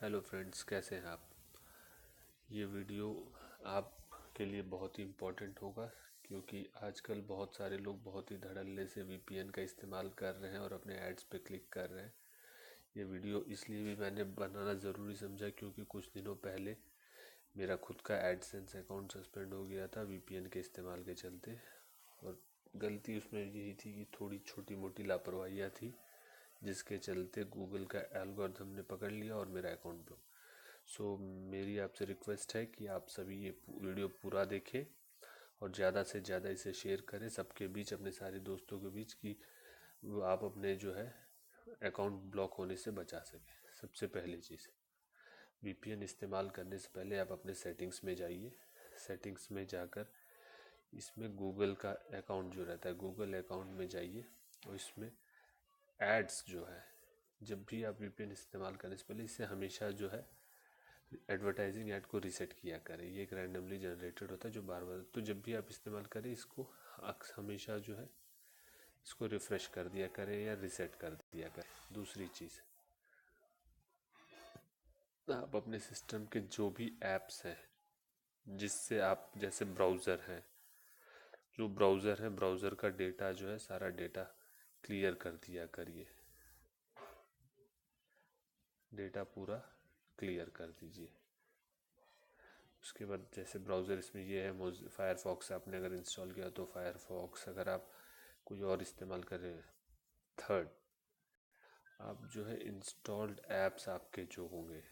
Hello friends, कैसे हैं आप। ये वीडियो आपके लिए बहुत ही इम्पोर्टेंट होगा क्योंकि आजकल बहुत सारे लोग बहुत ही धड़ल्ले से वीपीएन का इस्तेमाल कर रहे हैं और अपने एड्स पे क्लिक कर रहे हैं। ये वीडियो इसलिए भी मैंने बनाना ज़रूरी समझा क्योंकि कुछ दिनों पहले मेरा खुद का एडसेंस अकाउंट सस्पेंड हो गया था वीपीएन के इस्तेमाल के चलते। और गलती उसमें यही थी कि थोड़ी छोटी मोटी लापरवाहियाँ थी जिसके चलते गूगल का एल्गोरिथम ने पकड़ लिया और मेरा अकाउंट ब्लॉक। सो मेरी आपसे रिक्वेस्ट है कि आप सभी ये वीडियो पूरा देखें और ज़्यादा से ज़्यादा इसे शेयर करें सबके बीच, अपने सारे दोस्तों के बीच, कि वो आप अपने जो है अकाउंट ब्लॉक होने से बचा सकें। सबसे पहली चीज़, वीपीएन इस्तेमाल करने से पहले आप अपने सेटिंग्स में जाइए। सेटिंग्स में जाकर इसमें गूगल का अकाउंट जो रहता है, गूगल अकाउंट में जाइए और इसमें एड्स जो है, जब भी आप वीपीएन इस्तेमाल करने से पहले इसे हमेशा जो है एडवर्टाइजिंग ऐड को रीसेट किया करें। ये एक रैंडमली जनरेटेड होता है जो बार बार, तो जब भी आप इस्तेमाल करें इसको हमेशा जो है इसको रिफ़्रेश कर दिया करें या रीसेट कर दिया करें। दूसरी चीज़, आप अपने सिस्टम के जो भी ऐप्स हैं जिससे आप, जैसे ब्राउज़र हैं, जो ब्राउज़र है ब्राउज़र का डेटा जो है सारा डेटा क्लियर कर दिया करिए। डेटा पूरा क्लियर कर दीजिए। उसके बाद जैसे ब्राउज़र इसमें ये है, फायरफॉक्स आपने अगर इंस्टॉल किया तो फायरफॉक्स, अगर आप कोई और इस्तेमाल कर रहे हैं। थर्ड, आप जो है इंस्टॉल्ड ऐप्स आपके जो होंगे,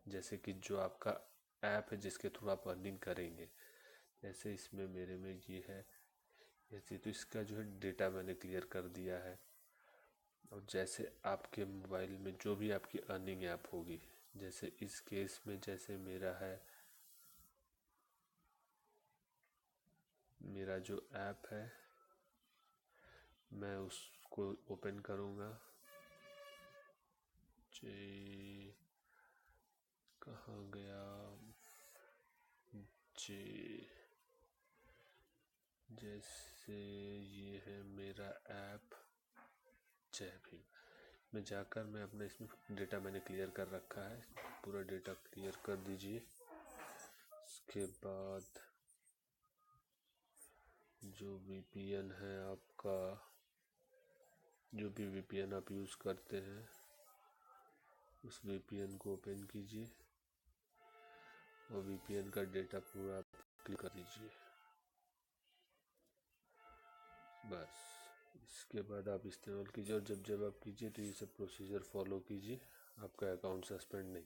जैसे कि जो आपका ऐप है जिसके थ्रू आप अर्निंग करेंगे, जैसे इसमें मेरे में ये है जैसे, तो इसका जो है डेटा मैंने क्लियर कर दिया है। और जैसे आपके मोबाइल में जो भी आपकी अर्निंग ऐप होगी, जैसे इस केस में जैसे मेरा है, मेरा जो ऐप है मैं उसको ओपन करूँगा। जी कहाँ गया जी, जैसे ये है मेरा ऐप जय भीम में जाकर मैं अपना इसमें डेटा मैंने क्लियर कर रखा है, पूरा डेटा क्लियर कर दीजिए। उसके बाद जो वीपीएन है आपका, जो भी वीपीएन आप यूज़ करते हैं उस वीपीएन को ओपन कीजिए और वीपीएन का डेटा पूरा क्लिक कर दीजिए। बस इसके बाद आप इस्तेमाल कीजिए और जब जब आप कीजिए तो ये सब प्रोसीजर फॉलो कीजिए, आपका अकाउंट सस्पेंड नहीं